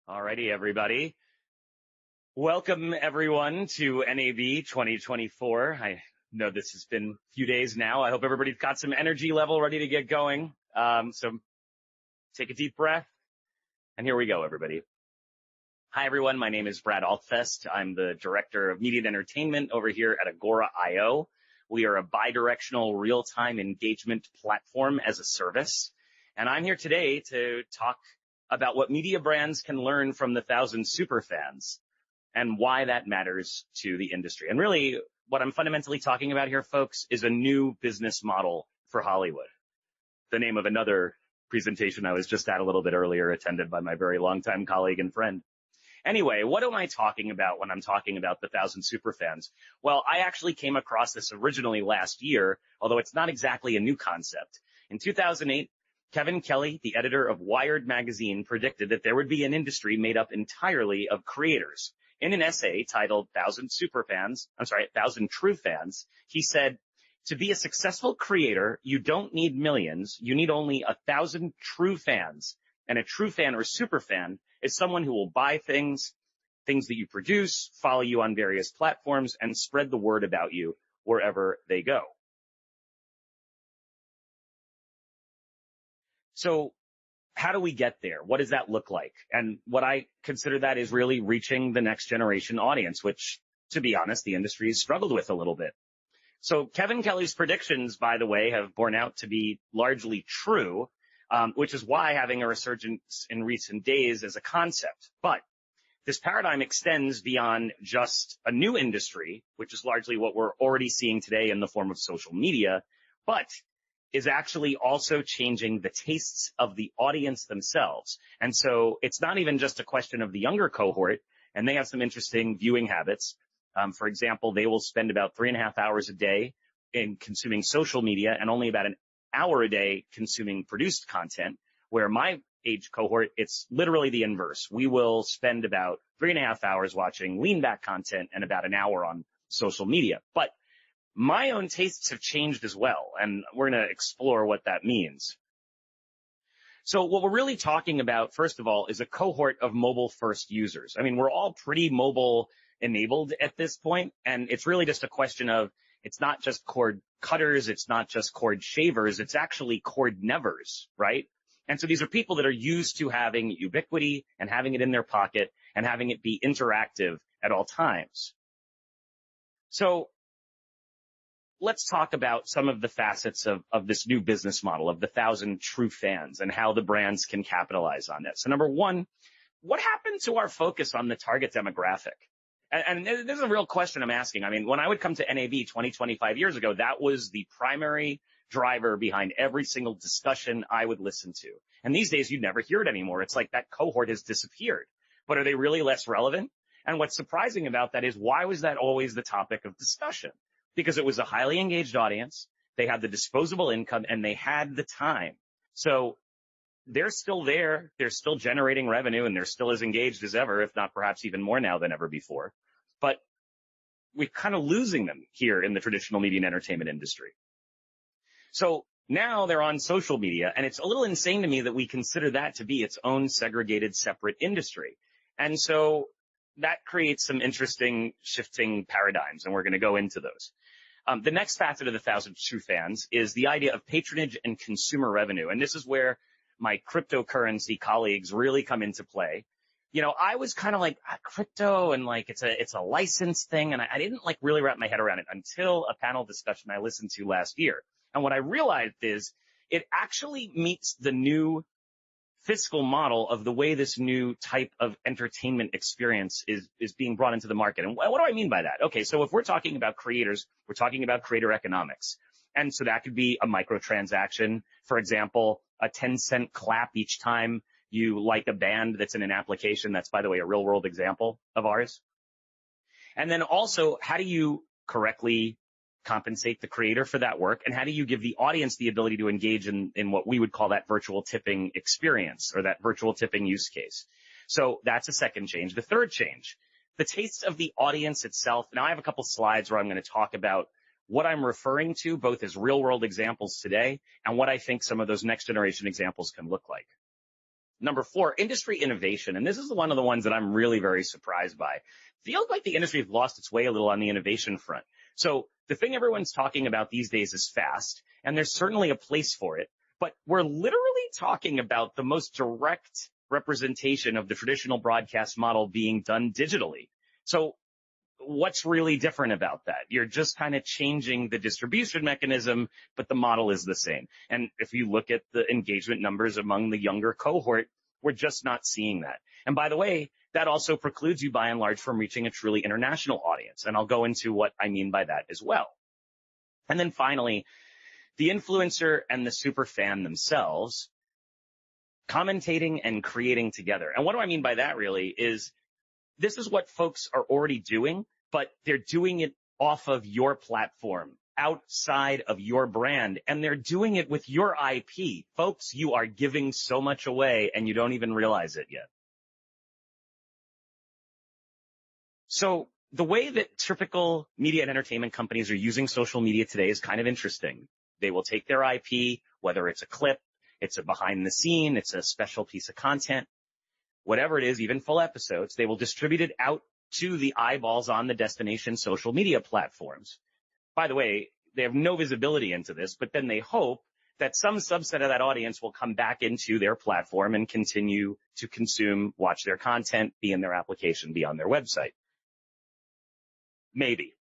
Alrighty, everybody. Welcome, everyone, to NAB 2024. I know this has been a few days now. I hope everybody's got some energy level ready to get going. So take a deep breath, and here we go, everybody. Hi, everyone. My name is Brad Altfest. I'm the Director of Media and Entertainment over here at Agora.io. We are a bi-directional real-time engagement platform as a service. And I'm here today to talk about what media brands can learn from the 1,000 Superfans and why that matters to the industry. And really, what I'm fundamentally talking about here, folks, is a new business model for Hollywood. The name of another presentation I was just at a little bit earlier, attended by my very longtime colleague and friend. Anyway, what am I talking about when I'm talking about the 1,000 Superfans? Well, I actually came across this originally last year, although it's not exactly a new concept. In 2008, Kevin Kelly, the editor of Wired magazine, predicted that there would be an industry made up entirely of creators. In an essay titled 1,000 True Fans, he said, "To be a successful creator, you don't need millions. You need only 1,000 true fans. And a true fan or super fan is someone who will buy things that you produce, follow you on various platforms, and spread the word about you wherever they go." So how do we get there? What does that look like? And what I consider that is really reaching the next generation audience, which, to be honest, the industry has struggled with a little bit. So Kevin Kelly's predictions, by the way, have borne out to be largely true, which is why having a resurgence in recent days is a concept. But this paradigm extends beyond just a new industry, which is largely what we're already seeing today in the form of social media, but is actually also changing the tastes of the audience themselves. And so it's not even just a question of the younger cohort, and they have some interesting viewing habits. For example, they will spend about 3.5 hours a day in consuming social media and only about an hour a day consuming produced content, where my age cohort, it's literally the inverse. We will spend about 3.5 hours watching lean back content and about an hour on social media. But my own tastes have changed as well, and we're going to explore what that means. So what we're really talking about, first of all, is a cohort of mobile-first users. I mean, we're all pretty mobile-enabled at this point, and it's really just a question of, it's not just cord cutters, it's not just cord shavers, it's actually cord nevers, right? And so these are people that are used to having ubiquity and having it in their pocket and having it be interactive at all times. So let's talk about some of the facets of this new business model of the 1,000 true fans and how the brands can capitalize on it. So number one, what happened to our focus on the target demographic? And there's a real question I'm asking. I mean, when I would come to NAB 25 years ago, that was the primary driver behind every single discussion I would listen to. And these days, you'd never hear it anymore. It's like that cohort has disappeared. But are they really less relevant? And what's surprising about that is, why was that always the topic of discussion? Because it was a highly engaged audience, they had the disposable income, and they had the time. So they're still there, they're still generating revenue, and they're still as engaged as ever, if not perhaps even more now than ever before. But we're kind of losing them here in the traditional media and entertainment industry. So now they're on social media, and it's a little insane to me that we consider that to be its own segregated, separate industry. And so that creates some interesting shifting paradigms, and we're going to go into those. The next facet of the 1,000 True Fans is the idea of patronage and consumer revenue. And this is where my cryptocurrency colleagues really come into play. You know, I was kind of like, crypto and like it's a license thing, and I didn't like really wrap my head around it until a panel discussion I listened to last year. And what I realized is it actually meets the new fiscal model of the way this new type of entertainment experience is being brought into the market. And what do I mean by that? Okay, so if we're talking about creators, we're talking about creator economics. And so that could be a microtransaction. For example, a 10-cent clap each time you like a band that's in an application. That's, by the way, a real-world example of ours. And then also, how do you correctly compensate the creator for that work, and how do you give the audience the ability to engage in what we would call that virtual tipping experience, or that virtual tipping use case? So that's a second change. The third change, the tastes of the audience itself. Now I have a couple slides where I'm going to talk about what I'm referring to both as real world examples today and what I think some of those next generation examples can look like. Number 4, industry innovation. And this is one of the ones that I'm really very surprised by. Feels like the industry has lost its way a little on the innovation front. So the thing everyone's talking about these days is fast, and there's certainly a place for it. But we're literally talking about the most direct representation of the traditional broadcast model being done digitally. So what's really different about that? You're just kind of changing the distribution mechanism, but the model is the same. And if you look at the engagement numbers among the younger cohort, we're just not seeing that. And by the way, that also precludes you by and large from reaching a truly international audience. And I'll go into what I mean by that as well. And then finally, the influencer and the super fan themselves commentating and creating together. And what do I mean by that really is this is what folks are already doing, but they're doing it off of your platform, outside of your brand, and they're doing it with your IP. Folks, you are giving so much away and you don't even realize it yet. So the way that typical media and entertainment companies are using social media today is kind of interesting. They will take their IP, whether it's a clip, it's a behind the scene, it's a special piece of content, whatever it is, even full episodes, they will distribute it out to the eyeballs on the destination social media platforms. By the way, they have no visibility into this, but then they hope that some subset of that audience will come back into their platform and continue to consume, watch their content, be in their application, be on their website. Maybe.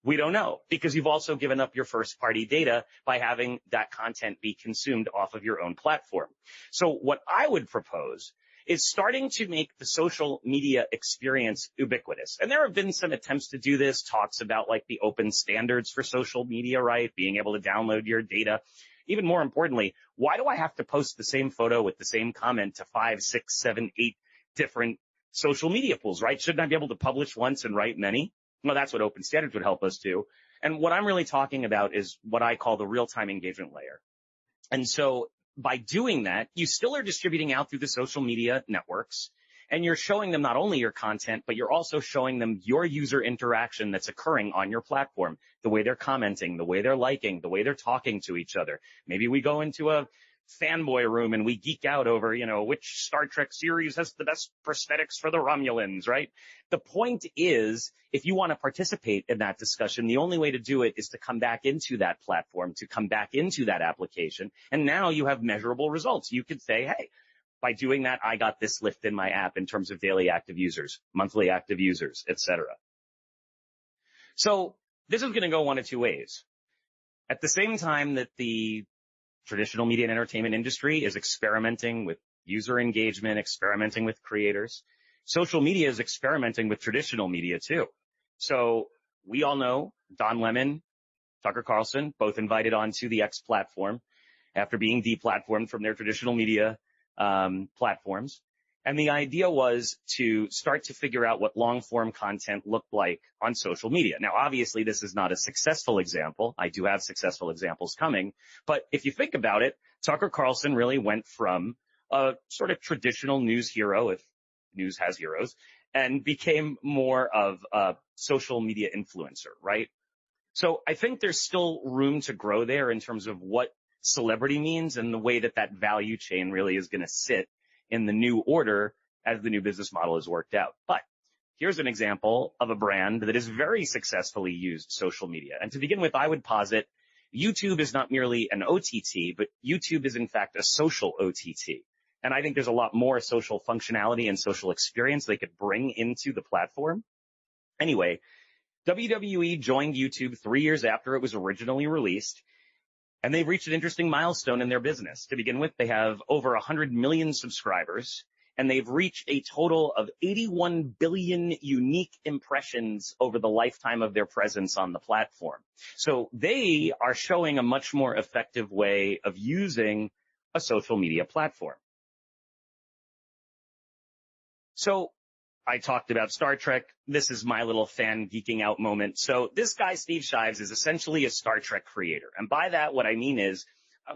We don't know, because you've also given up your first-party data by having that content be consumed off of your own platform. So what I would propose is starting to make the social media experience ubiquitous. And there have been some attempts to do this, talks about like the open standards for social media, right? Being able to download your data. Even more importantly, why do I have to post the same photo with the same comment to 5, 6, 7, 8 different social media pools, right? Shouldn't I be able to publish once and write many? Well, that's what open standards would help us do. And what I'm really talking about is what I call the real-time engagement layer. And so by doing that, you still are distributing out through the social media networks, and you're showing them not only your content, but you're also showing them your user interaction that's occurring on your platform, the way they're commenting, the way they're liking, the way they're talking to each other. Maybe we go into a fanboy room and we geek out over, which Star Trek series has the best prosthetics for the Romulans, right? The point is, if you want to participate in that discussion, the only way to do it is to come back into that platform, to come back into that application. And now you have measurable results. You could say, hey, by doing that, I got this lift in my app in terms of daily active users, monthly active users, etc. So this is going to go one of two ways. At the same time that the traditional media and entertainment industry is experimenting with user engagement, experimenting with creators, social media is experimenting with traditional media too. So we all know Don Lemon, Tucker Carlson, both invited onto the X platform after being deplatformed from their traditional media platforms. And the idea was to start to figure out what long-form content looked like on social media. Now, obviously, this is not a successful example. I do have successful examples coming. But if you think about it, Tucker Carlson really went from a sort of traditional news hero, if news has heroes, and became more of a social media influencer, right? So I think there's still room to grow there in terms of what celebrity means and the way that that value chain really is going to sit in the new order as the new business model is worked out. But here's an example of a brand that has very successfully used social media. And to begin with, I would posit YouTube is not merely an OTT, but YouTube is in fact a social OTT. And I think there's a lot more social functionality and social experience they could bring into the platform. Anyway, WWE joined YouTube 3 years after it was originally released. And they've reached an interesting milestone in their business. To begin with, they have over 100 million subscribers, and they've reached a total of 81 billion unique impressions over the lifetime of their presence on the platform. So they are showing a much more effective way of using a social media platform. So I talked about Star Trek. This is my little fan geeking out moment. So this guy, Steve Shives, is essentially a Star Trek creator. And by that, what I mean is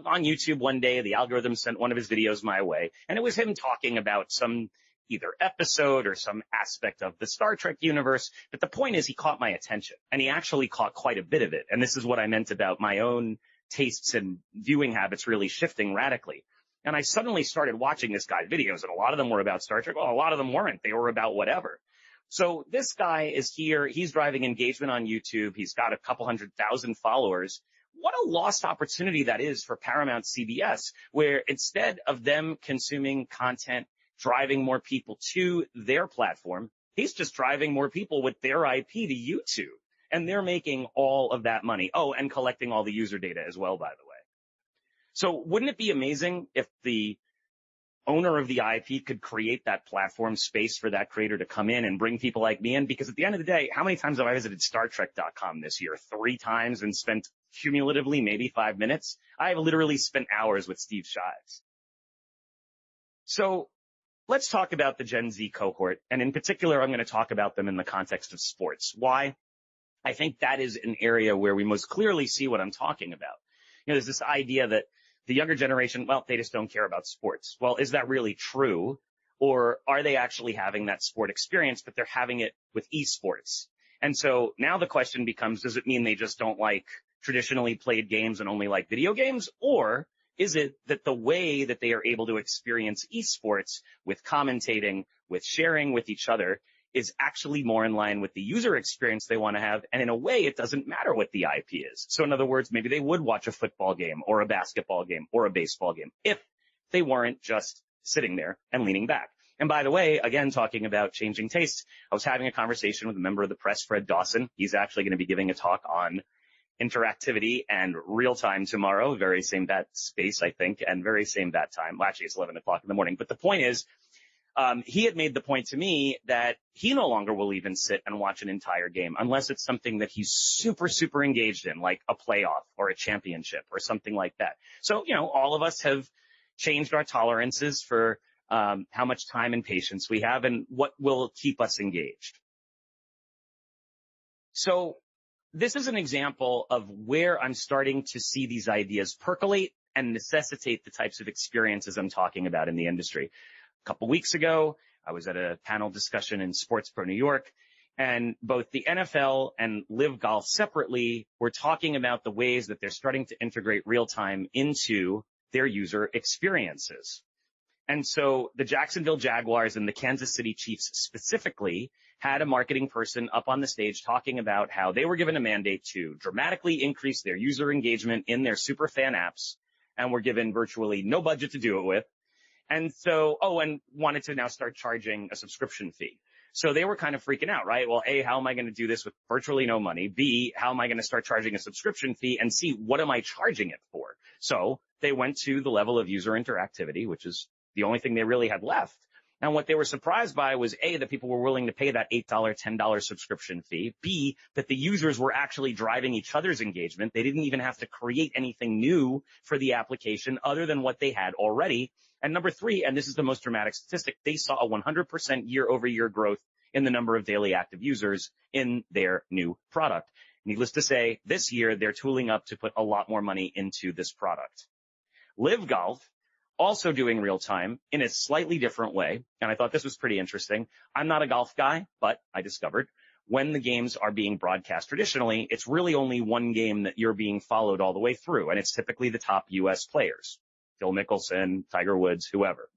on YouTube one day, the algorithm sent one of his videos my way, and it was him talking about some either episode or some aspect of the Star Trek universe. But the point is he caught my attention, and he actually caught quite a bit of it. And this is what I meant about my own tastes and viewing habits really shifting radically. And I suddenly started watching this guy's videos, and a lot of them were about Star Trek. Well, a lot of them weren't. They were about whatever. So this guy is here. He's driving engagement on YouTube. He's got a couple 100,000 followers. What a lost opportunity that is for Paramount CBS, where instead of them consuming content, driving more people to their platform, he's just driving more people with their IP to YouTube. And they're making all of that money. Oh, and collecting all the user data as well, by the way. So wouldn't it be amazing if the owner of the IP could create that platform space for that creator to come in and bring people like me in? Because at the end of the day, how many times have I visited StarTrek.com this year? 3 times and spent cumulatively maybe 5 minutes. I have literally spent hours with Steve Shives. So let's talk about the Gen Z cohort. And in particular, I'm going to talk about them in the context of sports. Why? I think that is an area where we most clearly see what I'm talking about. You know, there's this idea that the younger generation, well, they just don't care about sports. Well, is that really true? Or are they actually having that sport experience, but they're having it with esports? And so now the question becomes, does it mean they just don't like traditionally played games and only like video games? Or is it that the way that they are able to experience esports with commentating, with sharing with each other, is actually more in line with the user experience they want to have. And in a way, it doesn't matter what the IP is. So in other words, maybe they would watch a football game or a basketball game or a baseball game if they weren't just sitting there and leaning back. And by the way, again, talking about changing tastes, I was having a conversation with a member of the press, Fred Dawson. He's actually going to be giving a talk on interactivity and real time tomorrow, very same bat space, I think, and very same bat time. Well, actually, it's 11 o'clock in the morning. But the point is, he had made the point to me that he no longer will even sit and watch an entire game unless it's something that he's super, super engaged in, like a playoff or a championship or something like that. So, you know, all of us have changed our tolerances for how much time and patience we have and what will keep us engaged. So this is an example of where I'm starting to see these ideas percolate and necessitate the types of experiences I'm talking about in the industry. A couple weeks ago, I was at a panel discussion in Sports Pro New York, and both the NFL and Live Golf separately were talking about the ways that they're starting to integrate real time into their user experiences. And so the Jacksonville Jaguars and the Kansas City Chiefs specifically had a marketing person up on the stage talking about how they were given a mandate to dramatically increase their user engagement in their Superfan apps and were given virtually no budget to do it with. And so, and wanted to now start charging a subscription fee. So they were kind of freaking out, right? Well, A, how am I going to do this with virtually no money? B, how am I going to start charging a subscription fee? And C, what am I charging it for? So they went to the level of user interactivity, which is the only thing they really had left. And what they were surprised by was A, that people were willing to pay that $8, $10 subscription fee. B, that the users were actually driving each other's engagement. They didn't even have to create anything new for the application other than what they had already. And number 3, and this is the most dramatic statistic, they saw a 100% year-over-year growth in the number of daily active users in their new product. Needless to say, this year, they're tooling up to put a lot more money into this product. Live Golf, also doing real time in a slightly different way. And I thought this was pretty interesting. I'm not a golf guy, but I discovered when the games are being broadcast traditionally, it's really only one game that you're being followed all the way through. And it's typically the top U.S. players, Phil Mickelson, Tiger Woods, whoever.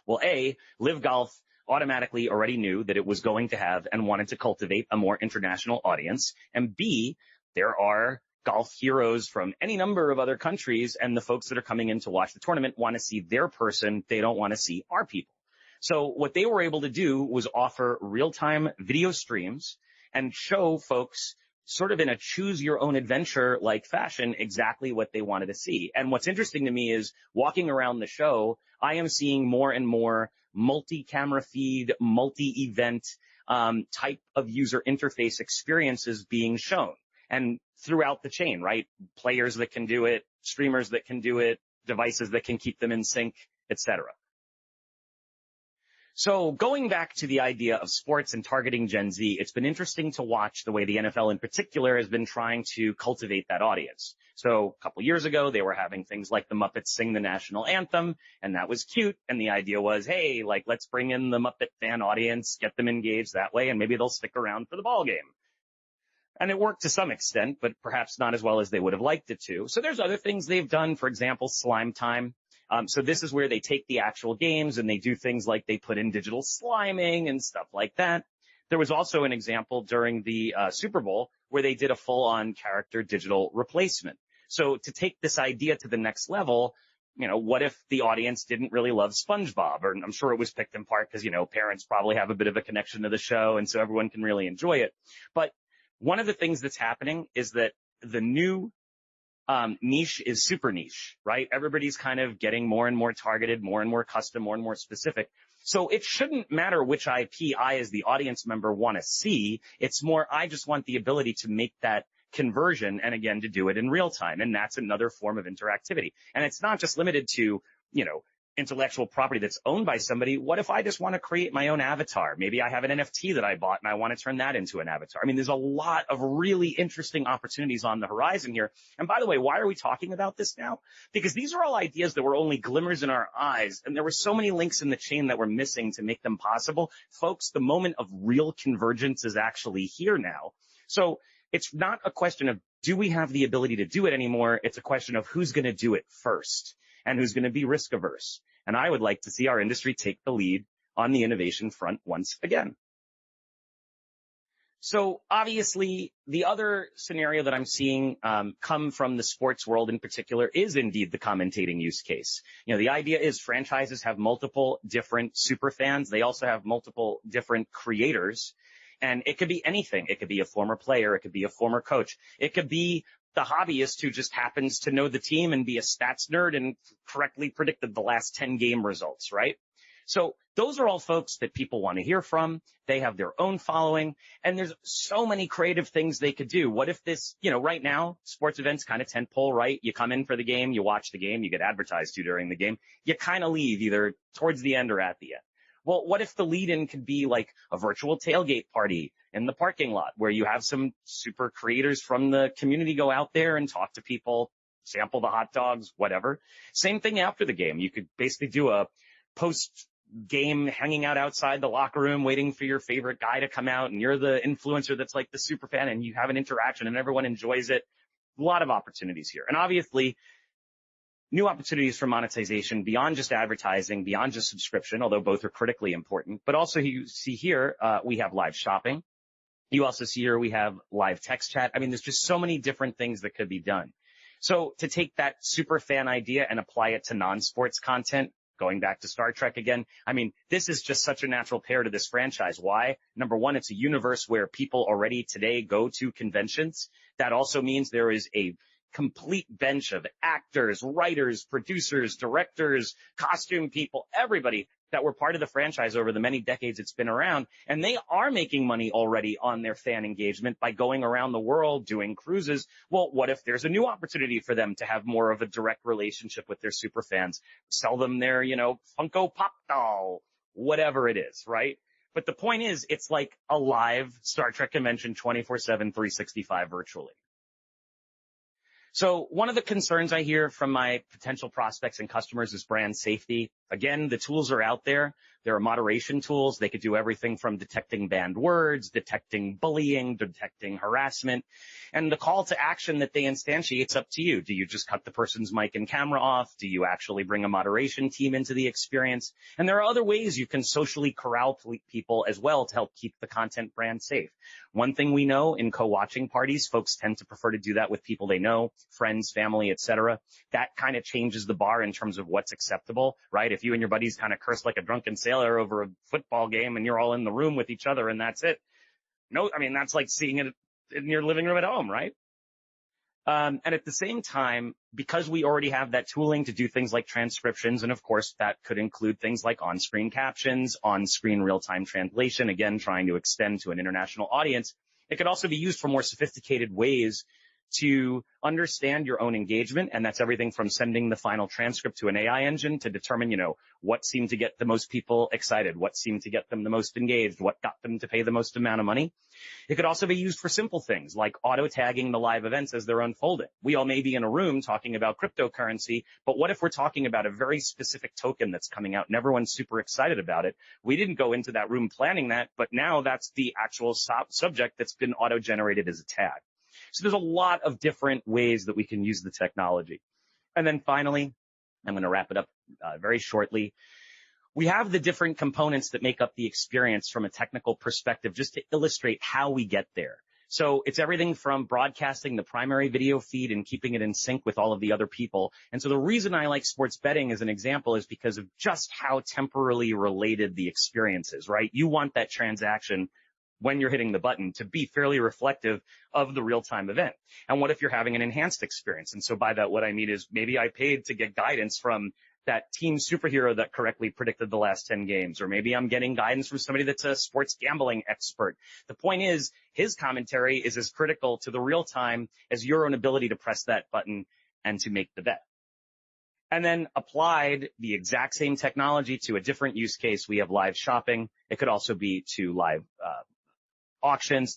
Well, A, Live Golf automatically already knew that it was going to have and wanted to cultivate a more international audience. And B, there are golf heroes from any number of other countries, and the folks that are coming in to watch the tournament want to see their person. They don't want to see our people. So what they were able to do was offer real-time video streams and show folks sort of in a choose-your-own-adventure like fashion exactly what they wanted to see. And what's interesting to me is walking around the show, I am seeing more and more multi-camera feed, multi-event type of user interface experiences being shown. And throughout the chain, right? Players that can do it, streamers that can do it, devices that can keep them in sync, etc. So going back to the idea of sports and targeting Gen Z, it's been interesting to watch the way the NFL in particular has been trying to cultivate that audience. So a couple years ago, they were having things like the Muppets sing the national anthem, and that was cute. And the idea was, hey, like, let's bring in the Muppet fan audience, get them engaged that way, and maybe they'll stick around for the ball game. And it worked to some extent, but perhaps not as well as they would have liked it to. So there's other things they've done. For example, Slime Time. So this is where they take the actual games and they do things like they put in digital sliming and stuff like that. There was also an example during the Super Bowl where they did a full-on character digital replacement. So to take this idea to the next level, what if the audience didn't really love SpongeBob? Or I'm sure it was picked in part because, parents probably have a bit of a connection to the show, and so everyone can really enjoy it. But one of the things that's happening is that the new niche is super niche, right? Everybody's kind of getting more and more targeted, more and more custom, more and more specific. So it shouldn't matter which IP I, as the audience member, want to see. It's more, I just want the ability to make that conversion, and again, to do it in real time. And that's another form of interactivity. And it's not just limited to, intellectual property that's owned by somebody. What if I just want to create my own avatar? Maybe I have an NFT that I bought and I want to turn that into an avatar. I mean, there's a lot of really interesting opportunities on the horizon here. And by the way, why are we talking about this now? Because these are all ideas that were only glimmers in our eyes, and there were so many links in the chain that were missing to make them possible. Folks, the moment of real convergence is actually here now. So it's not a question of, do we have the ability to do it anymore? It's a question of who's going to do it first and who's going to be risk averse. And I would like to see our industry take the lead on the innovation front once again. So obviously, the other scenario that I'm seeing come from the sports world in particular is indeed the commentating use case. The idea is franchises have multiple different superfans. They also have multiple different creators. And it could be anything. It could be a former player. It could be a former coach. It could be the hobbyist who just happens to know the team and be a stats nerd and correctly predicted the last 10 game results, right? So those are all folks that people want to hear from. They have their own following, and there's so many creative things they could do. What if this, right now, sports events kind of tentpole, right? You come in for the game, you watch the game, you get advertised to during the game. You kind of leave either towards the end or at the end. Well, what if the lead-in could be like a virtual tailgate party in the parking lot where you have some super creators from the community go out there and talk to people, sample the hot dogs, whatever. Same thing after the game. You could basically do a post-game hanging out outside the locker room waiting for your favorite guy to come out, and you're the influencer that's like the super fan, and you have an interaction and everyone enjoys it. A lot of opportunities here. And obviously, new opportunities for monetization beyond just advertising, beyond just subscription, although both are critically important. But also you see here, we have live shopping. You also see here we have live text chat. I mean, there's just so many different things that could be done. So to take that super fan idea and apply it to non-sports content, going back to Star Trek again, I mean, this is just such a natural pair to this franchise. Why? Number one, it's a universe where people already today go to conventions. That also means there is a complete bench of actors, writers, producers, directors, costume people, everybody that were part of the franchise over the many decades it's been around. And they are making money already on their fan engagement by going around the world doing cruises. Well, what if there's a new opportunity for them to have more of a direct relationship with their super fans? Sell them their, Funko Pop doll, whatever it is, right? But the point is, it's like a live Star Trek convention 24/7, 365 virtually. So one of the concerns I hear from my potential prospects and customers is brand safety. Again, the tools are out there. There are moderation tools. They could do everything from detecting banned words, detecting bullying, detecting harassment. And the call to action that they instantiate, it's up to you. Do you just cut the person's mic and camera off? Do you actually bring a moderation team into the experience? And there are other ways you can socially corral people as well to help keep the content brand safe. One thing we know in co-watching parties, folks tend to prefer to do that with people they know, friends, family, etc. That kind of changes the bar in terms of what's acceptable, right? If you and your buddies kind of curse like a drunken sailor over a football game and you're all in the room with each other and that's it. No, I mean, that's like seeing it in your living room at home, right? And at the same time, because we already have that tooling to do things like transcriptions, and of course that could include things like on-screen captions, on-screen real-time translation, again, trying to extend to an international audience. It could also be used for more sophisticated ways to understand your own engagement, and that's everything from sending the final transcript to an AI engine to determine, what seemed to get the most people excited, what seemed to get them the most engaged, what got them to pay the most amount of money. It could also be used for simple things like auto-tagging the live events as they're unfolding. We all may be in a room talking about cryptocurrency, but what if we're talking about a very specific token that's coming out and everyone's super excited about it? We didn't go into that room planning that, but now that's the actual subject that's been auto-generated as a tag. So there's a lot of different ways that we can use the technology. And then finally, I'm going to wrap it up very shortly. We have the different components that make up the experience from a technical perspective, just to illustrate how we get there. So it's everything from broadcasting the primary video feed and keeping it in sync with all of the other people. And so the reason I like sports betting as an example is because of just how temporally related the experience is, right? You want that transaction when you're hitting the button to be fairly reflective of the real-time event. And what if you're having an enhanced experience? And so by that, what I mean is maybe I paid to get guidance from that team superhero that correctly predicted the last 10 games, or maybe I'm getting guidance from somebody that's a sports gambling expert. The point is, his commentary is as critical to the real time as your own ability to press that button and to make the bet. And then applied the exact same technology to a different use case. We have live shopping. It could also be to live auctions.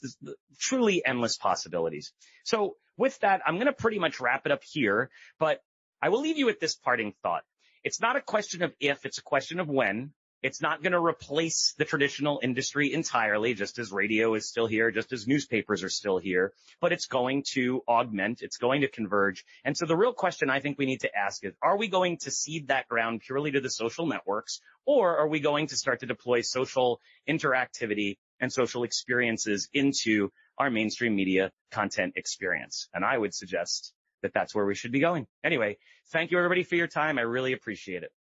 Truly endless possibilities. So with that, I'm going to pretty much wrap it up here, but I will leave you with this parting thought. It's not a question of if, it's a question of when. It's not going to replace the traditional industry entirely, just as radio is still here, just as newspapers are still here, but it's going to augment, it's going to converge. And so the real question I think we need to ask is, are we going to cede that ground purely to the social networks, or are we going to start to deploy social interactivity and social experiences into our mainstream media content experience? And I would suggest that that's where we should be going. Anyway, thank you everybody for your time. I really appreciate it.